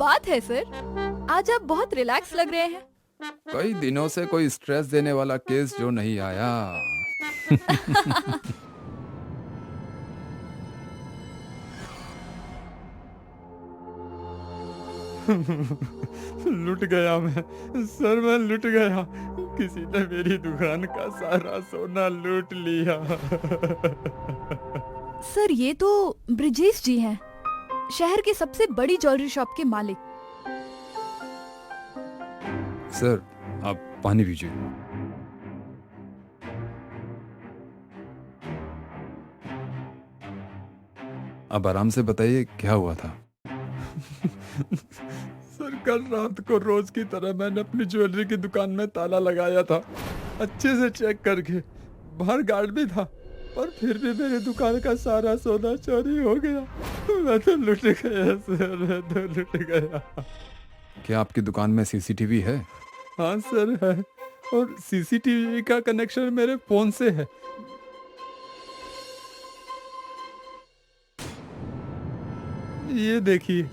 बात है सर? आज आप बहुत रिलैक्स लग रहे हैं। कई दिनों से कोई स्ट्रेस देने वाला केस जो नहीं आया। लुट गया मैं। सर मैं लुट गया। किसी ने मेरी दुकान का सारा सोना लूट लिया। सर ये तो ब्रिजेश जी हैं, शहर की सबसे बड़ी ज्वेलरी शॉप के मालिक। सर आप पानी पीजिए। अब आराम से बताइए क्या हुआ था। सर कल रात को रोज की तरह मैंने अपनी ज्वेलरी की दुकान में ताला लगाया था, अच्छे से चेक करके। बाहर गार्ड भी था, पर फिर भी मेरी दुकान का सारा सोना चोरी हो गया। मैं तो लुट गया सर, मैं तो लुट गया। क्या आपकी दुकान में सीसीटीवी है? हाँ सर है, और सीसीटीवी का कनेक्शन मेरे फोन से है। ये देखिए।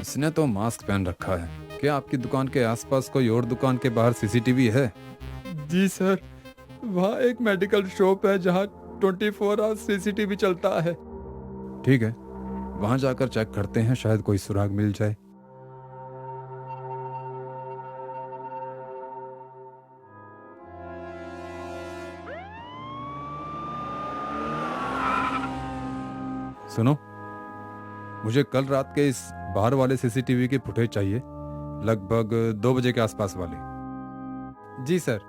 इसने तो मास्क पहन रखा है। क्या आपकी दुकान के आसपास कोई और दुकान के बाहर सीसीटीवी है? जी सर, वहाँ एक मेडिकल शॉप है जहाँ 24 आवर सीसीटीवी चलता है। ठीक है, वहां जाकर चेक करते हैं, शायद कोई सुराग मिल जाए। सुनो, मुझे कल रात के इस बाहर वाले सीसीटीवी की फुटेज चाहिए, लगभग 2 बजे के आसपास वाले। जी सर।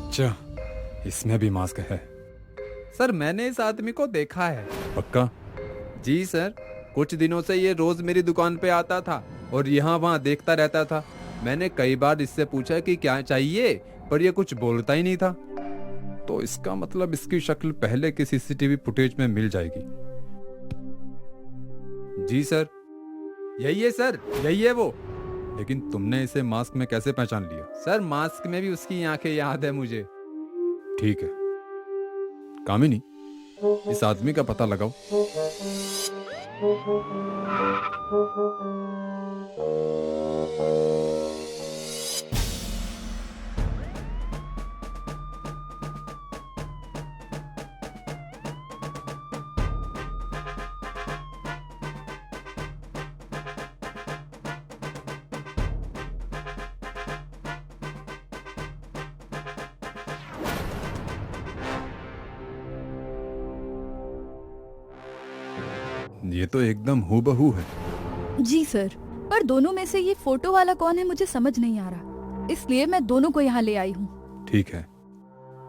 अच्छा, इसमें भी मास्क है। सर मैंने इस आदमी को देखा है। पक्का? जी सर, कुछ दिनों से ये रोज मेरी दुकान पे आता था और यहाँ वहाँ देखता रहता था। मैंने कई बार इससे पूछा कि क्या चाहिए, पर ये कुछ बोलता ही नहीं था। तो इसका मतलब इसकी शक्ल पहले की सीसीटीवी फुटेज में मिल जाएगी। जी सर, यही है सर, यही है वो। लेकिन तुमने इसे मास्क में कैसे पहचान लिया? सर मास्क में भी उसकी आंखें याद है मुझे। ठीक है कामिनी, इस आदमी का पता लगाओ। ये तो एकदम हूबहू है। जी सर, पर दोनों में से ये फोटो वाला कौन है मुझे समझ नहीं आ रहा, इसलिए मैं दोनों को यहाँ ले आई हूँ। ठीक है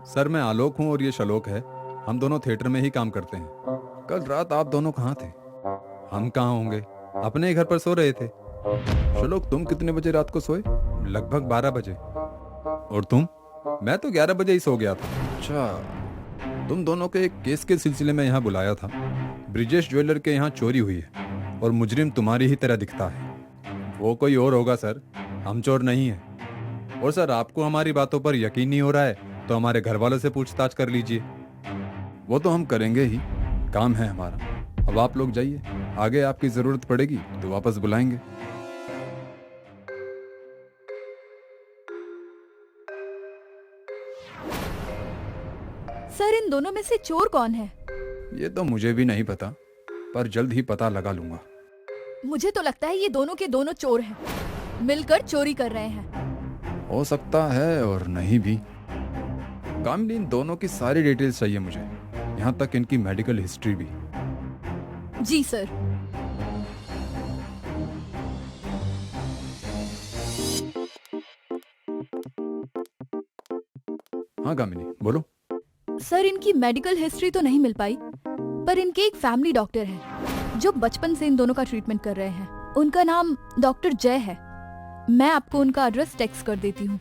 सर, मैं आलोक हूँ और ये शलोक है। हम दोनों थिएटर में ही काम करते हैं। कल रात आप दोनों कहाँ थे? हम कहाँ होंगे, अपने ही घर पर सो रहे थे। शलोक, तुम कितने बजे रात को सोए? लगभग 12 बजे। और तुम? मैं तो 11 बजे ही सो गया था। अच्छा, तुम दोनों के एक केस के सिलसिले में यहाँ बुलाया था। ब्रिजेश ज्वेलर के यहाँ चोरी हुई है और मुजरिम तुम्हारी ही तरह दिखता है। वो कोई और होगा सर, हम चोर नहीं है। और सर आपको हमारी बातों पर यकीन नहीं हो रहा है तो हमारे घर वालों से पूछताछ कर लीजिए। वो तो हम करेंगे ही, काम है हमारा। अब आप लोग जाइए, आगे आपकी जरूरत पड़ेगी तो वापस बुलाएंगे। सर इन दोनों में से चोर कौन है? ये तो मुझे भी नहीं पता, पर जल्द ही पता लगा लूंगा। मुझे तो लगता है ये दोनों के दोनों चोर हैं, मिलकर चोरी कर रहे हैं। हो सकता है और नहीं भी। कामिनी, इन दोनों की सारी डिटेल्स चाहिए मुझे, यहाँ तक इनकी मेडिकल हिस्ट्री भी। जी सर। हाँ कामिनी, बोलो। सर इनकी मेडिकल हिस्ट्री तो नहीं मिल पाई, पर इनके एक फैमिली डॉक्टर हैं जो बचपन से इन दोनों का ट्रीटमेंट कर रहे हैं। उनका नाम डॉक्टर जय है। मैं आपको उनका एड्रेस टेक्स्ट कर देती हूँ।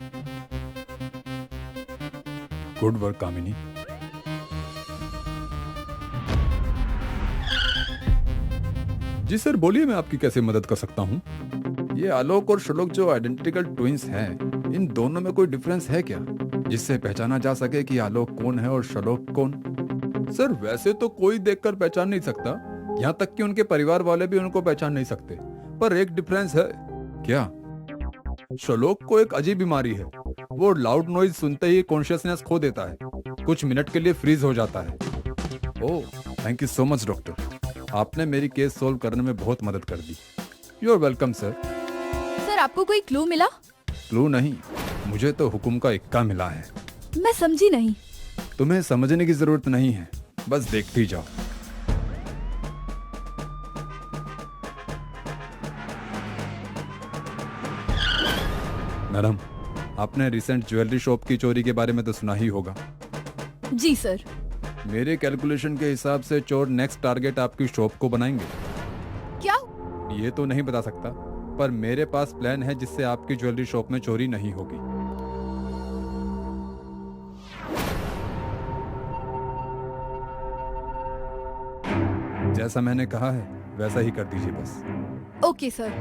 गुड वर्क कामिनी। जी सर, बोलिए, मैं आपकी कैसे मदद कर सकता हूँ? ये आलोक और शलोक जो आइडेंटिकल ट्विंस हैं, इन दोनों में कोई डिफरेंस है क्या जिससे पहचाना जा सके कि आलोक कौन है और शलोक कौन? सर वैसे तो कोई देखकर पहचान नहीं सकता, यहाँ तक कि उनके परिवार वाले भी उनको पहचान नहीं सकते, पर एक डिफरेंस है। क्या? शलोक को एक अजीब बीमारी है। वो लाउड नॉइज सुनते ही कॉन्शियसनेस खो देता है, कुछ मिनट के लिए फ्रीज हो जाता है। Oh, thank you so much doctor, आपने मेरी केस सॉल्व करने में बहुत मदद कर दी। You are welcome sir. Sir आपको कोई क्लू मिला? क्लू नहीं, मुझे तो हुक्म का इक्का मिला है। मैं समझी नहीं। तुम्हें समझने की जरूरत नहीं है, बस देखती जाओ। मैडम, आपने रिसेंट ज्वेलरी शॉप की चोरी के बारे में तो सुना ही होगा। जी सर। मेरे कैलकुलेशन के हिसाब से चोर नेक्स्ट टारगेट आपकी शॉप को बनाएंगे। क्या? ये तो नहीं बता सकता, पर मेरे पास प्लान है जिससे आपकी ज्वेलरी शॉप में चोरी नहीं होगी। जैसा मैंने कहा है वैसा ही कर दीजिए बस। Okay sir.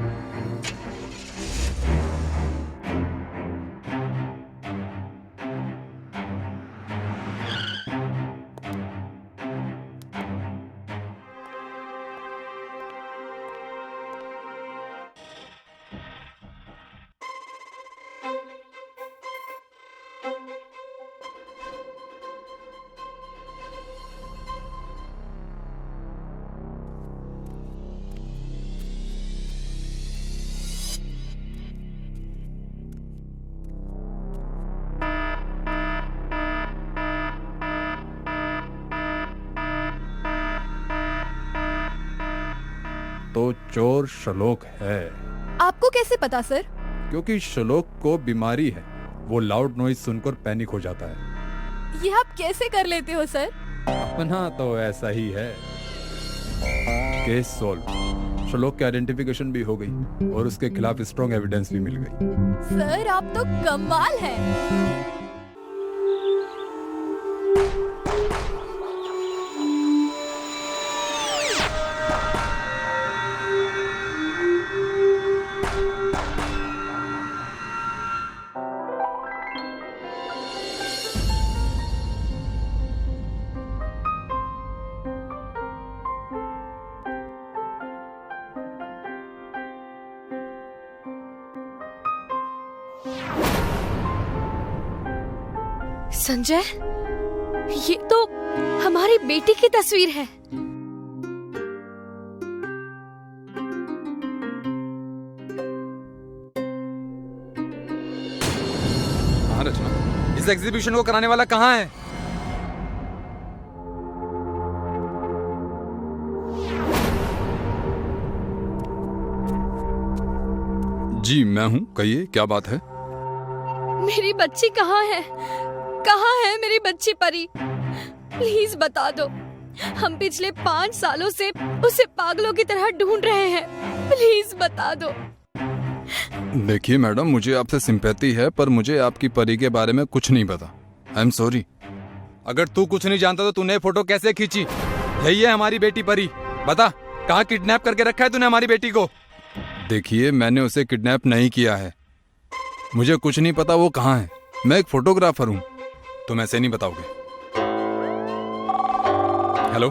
तो चोर शलोक है। आपको कैसे पता सर? क्योंकि शलोक को बीमारी है, वो लाउड नॉइज सुनकर पैनिक हो जाता है। ये आप कैसे कर लेते हो सर? अपना तो ऐसा ही है। Case solve. शलोक की आइडेंटिफिकेशन भी हो गई और उसके खिलाफ स्ट्रॉन्ग एविडेंस भी मिल गई। सर आप तो कमाल है। संजय, ये तो हमारी बेटी की तस्वीर है। हाँ रचना, इस एग्जीबिशन को कराने वाला कहाँ है? जी मैं हूँ, कहिए क्या बात है? मेरी बच्ची कहाँ है? कहाँ है मेरी बच्ची परी? प्लीज बता दो। हम पिछले 5 सालों से उसे पागलों की तरह ढूंढ रहे हैं। प्लीज बता दो। देखिए मैडम, मुझे आपसे सिंपैथी है, पर मुझे आपकी परी के बारे में कुछ नहीं पता। I am sorry. अगर तू कुछ नहीं जानता तो तूने फोटो कैसे खींची? यही है हमारी बेटी परी। बता, कहाँ किडनैप करके रखा है तूने हमारी बेटी को? देखिए, मैंने उसे किडनैप नहीं किया है। मुझे कुछ नहीं पता वो कहाँ है। मैं एक फोटोग्राफर हूँ। तुम ऐसे नहीं बताओगे। Hello,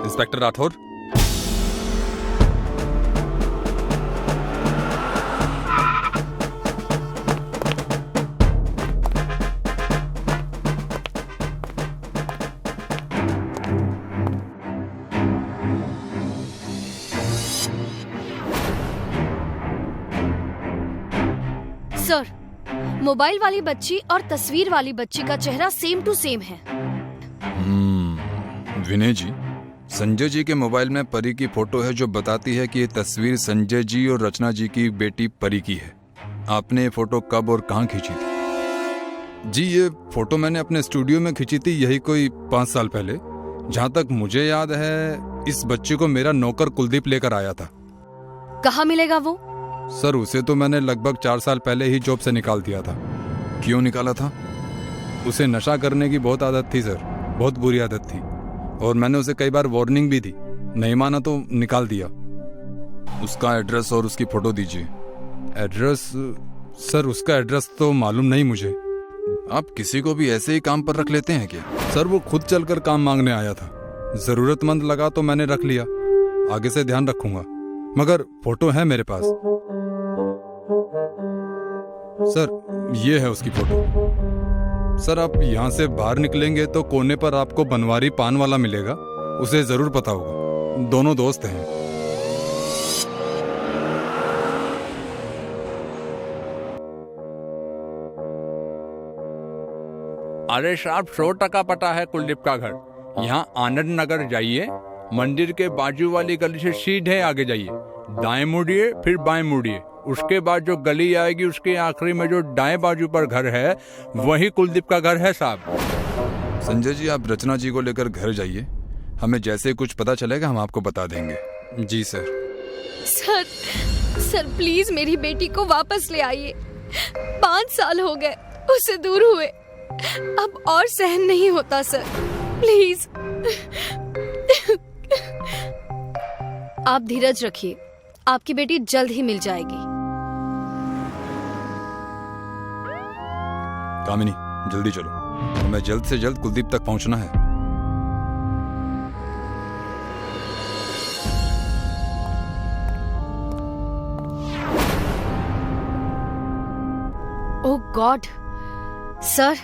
inspector Rathore. Sir, mobile वाली बच्ची और तस्वीर वाली बच्ची का चेहरा सेम टू सेम है। विनय जी, संजय जी के मोबाइल में परी की फोटो है जो बताती है कि ये तस्वीर संजय जी और रचना जी की बेटी परी की है। आपने ये फोटो कब और कहाँ खींची थी? जी ये फोटो मैंने अपने स्टूडियो में खींची थी, यही कोई 5 साल पहले। जहाँ तक मुझे याद है इस बच्चे को मेरा नौकर कुलदीप लेकर आया था। कहाँ मिलेगा वो? सर उसे तो मैंने लगभग 4 साल पहले ही जॉब से निकाल दिया था। क्यों निकाला था? उसे नशा करने की बहुत आदत थी सर, बहुत बुरी आदत थी, और मैंने उसे कई बार वार्निंग भी दी, नहीं माना तो निकाल दिया। उसका एड्रेस और उसकी फोटो दीजिए। एड्रेस सर उसका एड्रेस तो मालूम नहीं मुझे। आप किसी को भी ऐसे ही काम पर रख लेते हैं क्या? सर वो खुद चलकर काम मांगने आया था, जरूरतमंद लगा तो मैंने रख लिया, आगे से ध्यान रखूंगा। मगर फोटो है मेरे पास। सर ये है उसकी फोटो। सर आप यहाँ से बाहर निकलेंगे तो कोने पर आपको बनवारी पान वाला मिलेगा, उसे जरूर पता होगा, दोनों दोस्त हैं। अरे साहब 100% पता है कुलदीप का घर। यहाँ आनंद नगर जाइए, मंदिर के बाजू वाली गली से सीधे आगे जाइए, दाएं मुड़िए फिर बाएं मुड़िए, उसके बाद जो गली आएगी उसके आखिरी में जो दाएं बाजू पर घर है वही कुलदीप का घर है साहब। संजय जी आप रचना जी को लेकर घर जाइए, हमें जैसे कुछ पता चलेगा हम आपको बता देंगे। जी सर। सर सर प्लीज मेरी बेटी को वापस ले आइए। 5 साल हो गए उससे दूर हुए, अब और सहन नहीं होता सर, प्लीज। आप धीरज रखिए, आपकी बेटी जल्द ही मिल जाएगी। कामिनी जल्दी चलो, हमें जल्द से जल्द कुलदीप तक पहुंचना है। ओह गॉड सर,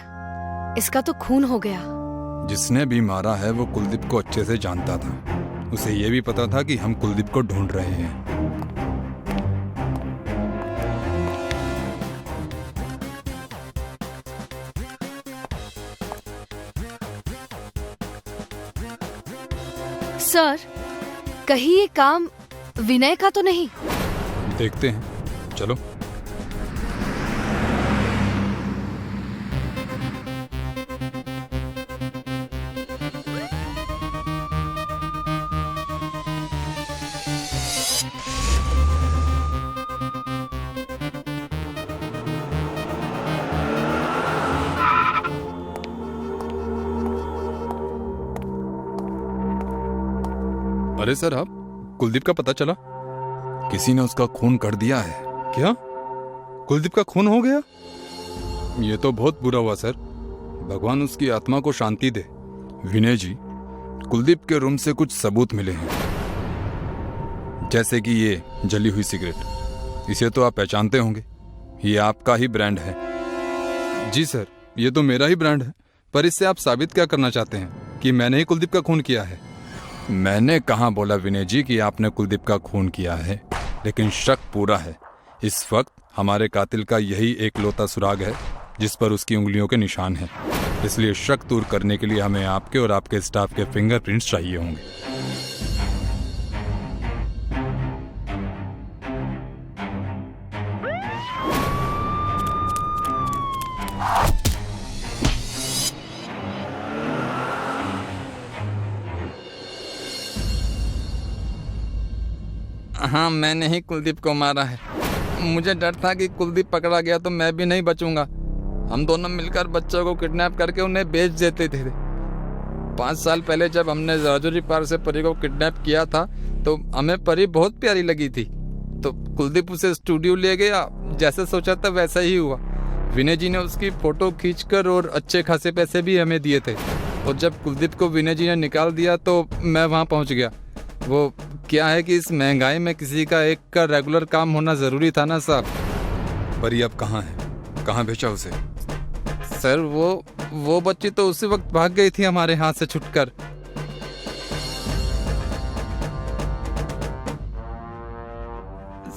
इसका तो खून हो गया। जिसने भी मारा है वो कुलदीप को अच्छे से जानता था, उसे ये भी पता था कि हम कुलदीप को ढूंढ रहे हैं। सर कहीं ये काम विनय का तो नहीं? देखते हैं, चलो। अरे सर आप, कुलदीप का पता चला, किसी ने उसका खून कर दिया है। क्या कुलदीप का खून हो गया? ये तो बहुत बुरा हुआ सर, भगवान उसकी आत्मा को शांति दे। विनय जी, कुलदीप के रूम से कुछ सबूत मिले हैं, जैसे कि ये जली हुई सिगरेट, इसे तो आप पहचानते होंगे, ये आपका ही ब्रांड है। जी सर, ये तो मेरा ही ब्रांड है, पर इससे आप साबित क्या करना चाहते हैं कि मैंने ही कुलदीप का खून किया है? मैंने कहाँ बोला विनय जी कि आपने कुलदीप का खून किया है, लेकिन शक पूरा है। इस वक्त हमारे कातिल का यही एकलौता सुराग है जिस पर उसकी उंगलियों के निशान हैं, इसलिए शक दूर करने के लिए हमें आपके और आपके स्टाफ के फिंगरप्रिंट्स चाहिए होंगे। हाँ मैंने ही कुलदीप को मारा है। मुझे डर था कि कुलदीप पकड़ा गया तो मैं भी नहीं बचूंगा। हम दोनों मिलकर बच्चों को किडनैप करके उन्हें बेच देते थे। 5 साल पहले जब हमने राजौरी पार से परी को किडनैप किया था तो हमें परी बहुत प्यारी लगी थी, तो कुलदीप उसे स्टूडियो ले गया, जैसे सोचा था वैसा ही हुआ। विनय जी ने उसकी फोटो खींचकर और अच्छे खासे पैसे भी हमें दिए थे, और जब कुलदीप को विनय जी ने निकाल दिया तो मैं वहाँ पहुँच गया। वो क्या है कि इस महंगाई में किसी का एक का रेगुलर काम होना जरूरी था ना साहब। परी अब कहाँ है, कहाँ भेजा उसे? सर वो बच्ची तो उसी वक्त भाग गई थी हमारे हाथ से छुटकर।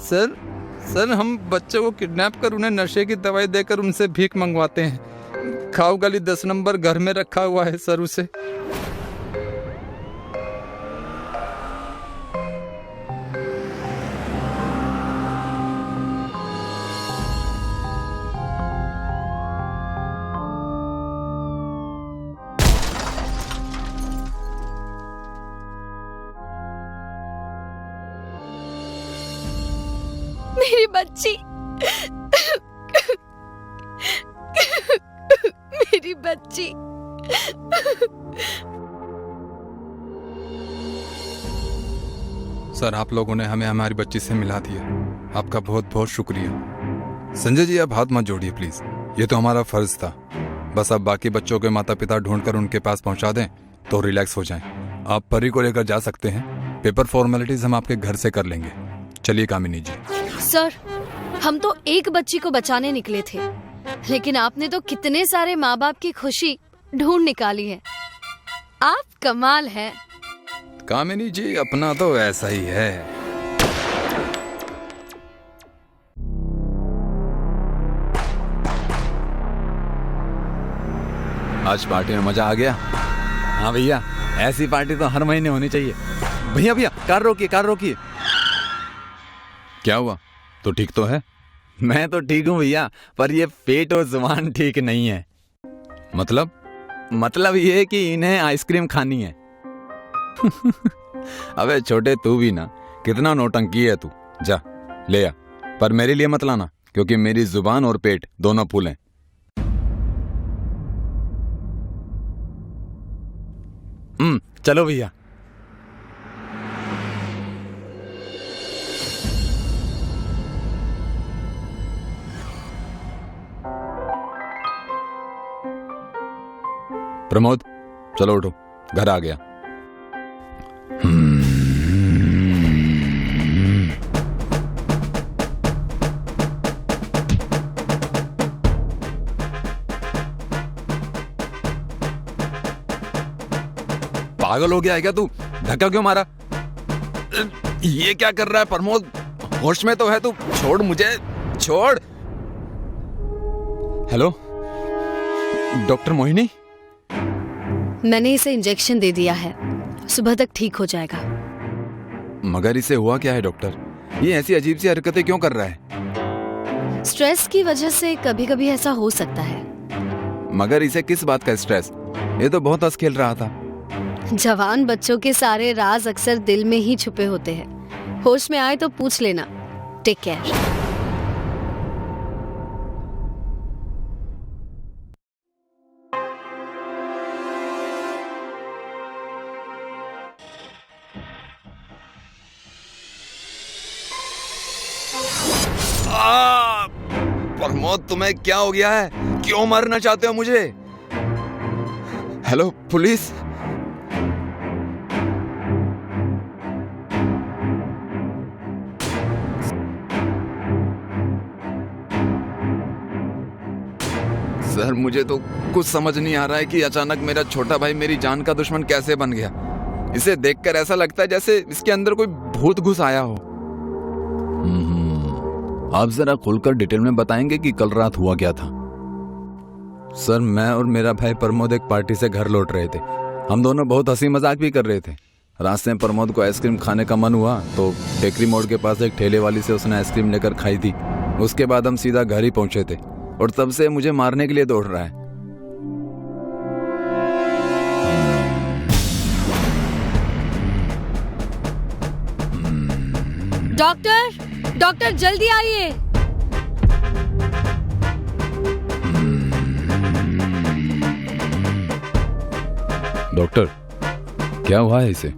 सर हम बच्चों को किडनैप कर उन्हें नशे की दवाई देकर उनसे भीख मंगवाते हैं। खाऊ गली 10 नंबर घर में रखा हुआ है सर उसे। मेरी बच्ची, मेरी बच्ची। सर आप लोगों ने हमें हमारी बच्ची से मिला दिया, आपका बहुत बहुत शुक्रिया। संजय जी, आप हाथ मत जोड़िए प्लीज, ये तो हमारा फर्ज था। बस अब बाकी बच्चों के माता पिता ढूंढकर उनके पास पहुंचा दें तो रिलैक्स हो जाएं। आप परी को लेकर जा सकते हैं, पेपर फॉर्मेलिटीज हम आपके घर से कर लेंगे। चलिए कामिनी जी। सर, हम तो एक बच्ची को बचाने निकले थे, लेकिन आपने तो कितने सारे माँ बाप की खुशी ढूंढ निकाली है। आप कमाल हैं। कामिनी जी, अपना तो ऐसा ही है। आज पार्टी में मजा आ गया। हाँ भैया, ऐसी पार्टी तो हर महीने होनी चाहिए। भैया भैया, कार रोकिए, कार रोकिए। क्या हुआ, तो ठीक तो है? मैं तो ठीक हूँ भैया, पर ये पेट और जुबान ठीक नहीं है। मतलब ये कि इन्हें आइसक्रीम खानी है। अबे छोटे, तू भी ना, कितना नौटंकी है तू। जा ले आ, पर मेरे लिए मत लाना, क्योंकि मेरी जुबान और पेट दोनों फूल हैं। चलो भैया। प्रमोद, चलो उठो, घर आ गया। पागल हो गया है क्या तू? धक्का क्यों मारा? ये क्या कर रहा है प्रमोद? होश में तो है तू? छोड़ मुझे, छोड़। Hello doctor Mohini. मैंने इसे इंजेक्शन दे दिया है, सुबह तक ठीक हो जाएगा। मगर इसे हुआ क्या है डॉक्टर? ये ऐसी अजीब सी हरकतें क्यों कर रहा है? स्ट्रेस की वजह से कभी कभी ऐसा हो सकता है। मगर इसे किस बात का स्ट्रेस? ये तो बहुत हंस खेल रहा था। जवान बच्चों के सारे राज अक्सर दिल में ही छुपे होते हैं। होश में आए तो पूछ लेना। Take care. प्रमोद, तुम्हें क्या हो गया है? क्यों मारना चाहते हो मुझे? Hello police. सर, मुझे तो कुछ समझ नहीं आ रहा है कि अचानक मेरा छोटा भाई मेरी जान का दुश्मन कैसे बन गया। इसे देखकर ऐसा लगता है जैसे इसके अंदर कोई भूत घुस आया हो। आप जरा खुलकर डिटेल में बताएंगे कि कल रात हुआ क्या था? सर, मैं और मेरा भाई प्रमोद एक पार्टी से घर लौट रहे थे। हम दोनों बहुत हंसी मजाक भी कर रहे थे। रास्ते में प्रमोद को आइसक्रीम खाने का मन हुआ तो टेकरी मोड़ के पास एक ठेले वाली से उसने आइसक्रीम लेकर खाई थी। उसके बाद हम सीधा घर ही पहुंचे थे और तब से मुझे मारने के लिए दौड़ रहा है। डॉक्टर, डॉक्टर जल्दी आइए। डॉक्टर, क्या हुआ है इसे?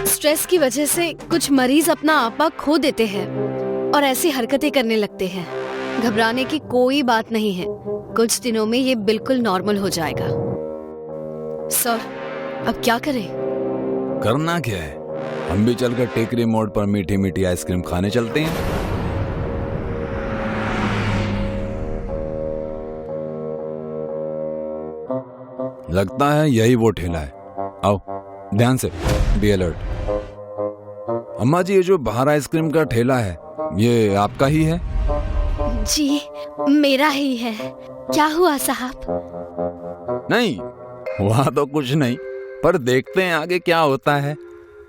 स्ट्रेस की वजह से कुछ मरीज अपना आपा खो देते हैं और ऐसी हरकतें करने लगते हैं। घबराने की कोई बात नहीं है, कुछ दिनों में ये बिल्कुल नॉर्मल हो जाएगा। सर, अब क्या करें? करना क्या है? हम भी चलकर टेकरी मोड़ पर मीठी मीठी आइसक्रीम खाने चलते हैं। लगता है यही वो ठेला है। आओ, ध्यान से, बी अलर्ट। अम्मा जी, ये जो बाहर आइसक्रीम का ठेला है, ये आपका ही है? जी, मेरा ही है। क्या हुआ साहब? नहीं, वहां तो कुछ नहीं, पर देखते हैं आगे क्या होता है।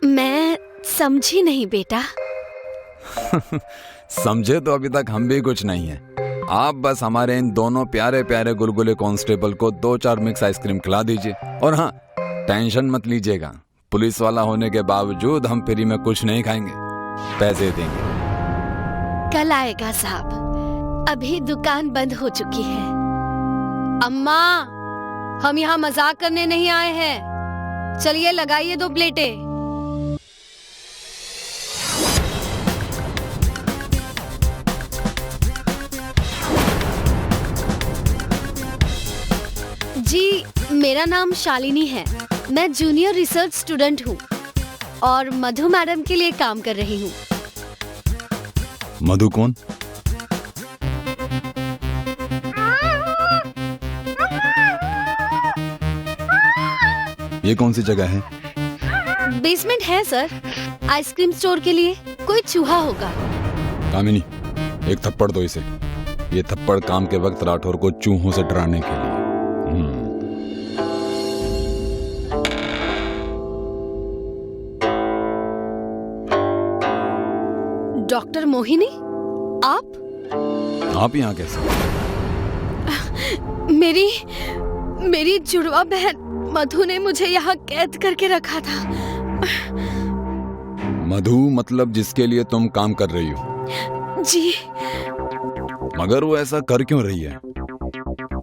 मैं समझी नहीं बेटा। समझे तो अभी तक हम भी कुछ नहीं है। आप बस हमारे इन दोनों प्यारे प्यारे गुलगुले कांस्टेबल को 2-4 मिक्स आइसक्रीम खिला दीजिए। और हाँ, टेंशन मत लीजिएगा, पुलिस वाला होने के बावजूद हम फ्री में कुछ नहीं खाएंगे, पैसे देंगे। कल आएगा साहब, अभी दुकान बंद हो चुकी है। अम्मा, हम यहाँ मजाक करने नहीं आए हैं। चलिए लगाइए 2 प्लेटें। जी, मेरा नाम शालिनी है। मैं जूनियर रिसर्च स्टूडेंट हूँ और मधु मैडम के लिए काम कर रही हूँ। मधु कौन? ये कौन सी जगह है? बेसमेंट है सर, आइसक्रीम स्टोर के लिए। कोई चूहा होगा। कामिनी, एक थप्पड़ दो इसे। ये थप्पड़ काम के वक्त राठौर को चूहों से डराने के लिए। डॉक्टर मोहिनी, आप यहाँ कैसे? मेरी जुड़वा बहन मधु ने मुझे यहाँ कैद करके रखा था। मधु मतलब जिसके लिए तुम काम कर रही हो? जी। मगर वो ऐसा कर क्यों रही है?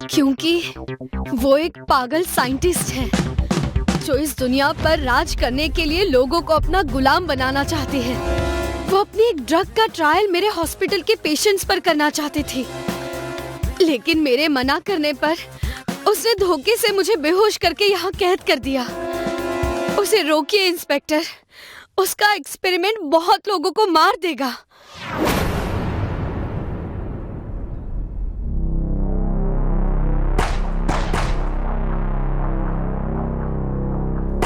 क्योंकि वो एक पागल साइंटिस्ट है जो इस दुनिया पर राज करने के लिए लोगों को अपना गुलाम बनाना चाहती है। वो अपनी एक ड्रग का ट्रायल मेरे हॉस्पिटल के पेशेंट्स पर करना चाहती थी, लेकिन मेरे मना करने पर उसने धोखे से मुझे बेहोश करके यहाँ कैद कर दिया। उसे रोकिए इंस्पेक्टर, उसका एक्सपेरिमेंट बहुत लोगों को मार देगा।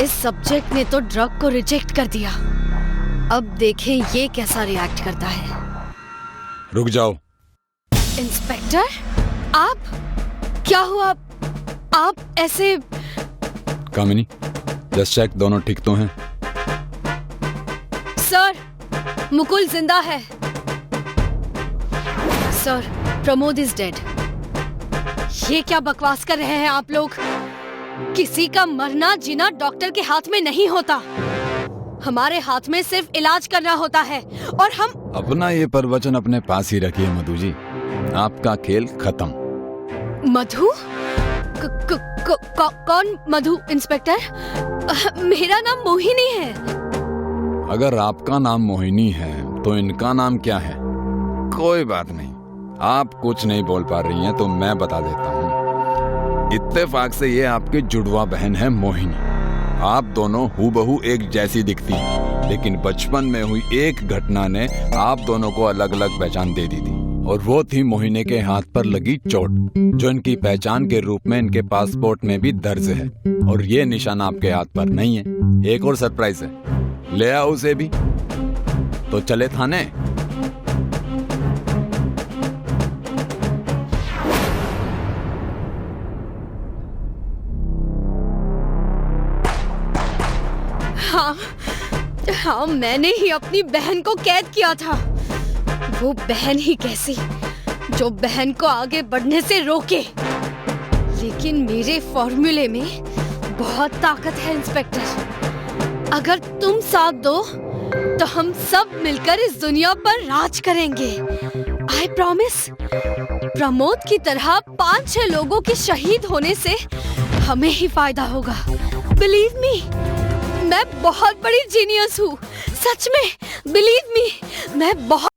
इस सब्जेक्ट ने तो ड्रग को रिजेक्ट कर दिया। अब देखें ये कैसा रिएक्ट करता है। रुक जाओ। इंस्पेक्टर, आप? क्या हुआ? आप ऐसे? कामिनी, जस्ट चेक, दोनों ठीक तो हैं? सर, मुकुल जिंदा है। Sir, Pramod is dead. ये क्या बकवास कर रहे हैं आप लोग? किसी का मरना जीना डॉक्टर के हाथ में नहीं होता। हमारे हाथ में सिर्फ इलाज करना होता है और हम अपना ये प्रवचन अपने पास ही रखिए मधु जी। आपका खेल खत्म। मधु? कौन मधु इंस्पेक्टर? मेरा नाम मोहिनी है। अगर आपका नाम मोहिनी है तो इनका नाम क्या है? कोई बात नहीं, आप कुछ नहीं बोल पा रही हैं तो मैं बता देता हूँ। इत्तेफाक से ये आपकी जुड़वा बहन है मोहिनी। आप दोनों हूबहू एक जैसी दिखती हैं, लेकिन बचपन में हुई एक घटना ने आप दोनों को अलग अलग पहचान दे दी थी, और वो थी मोहिनी के हाथ पर लगी चोट, जो इनकी पहचान के रूप में इनके पासपोर्ट में भी दर्ज है। और ये निशान आपके हाथ पर नहीं है। एक और सरप्राइज है, ले आओ उसे भी। तो चले थाने। हाँ, मैंने ही अपनी बहन को कैद किया था। वो बहन ही कैसी जो बहन को आगे बढ़ने से रोके। लेकिन मेरे फॉर्मूले में बहुत ताकत है इंस्पेक्टर। अगर तुम साथ दो तो हम सब मिलकर इस दुनिया पर राज करेंगे। I promise. प्रमोद की तरह 5-6 लोगों के शहीद होने से हमें ही फायदा होगा। बिलीव मी, मैं बहुत बड़ी जीनियस हूँ। सच में, बिलीव मी, मैं बहुत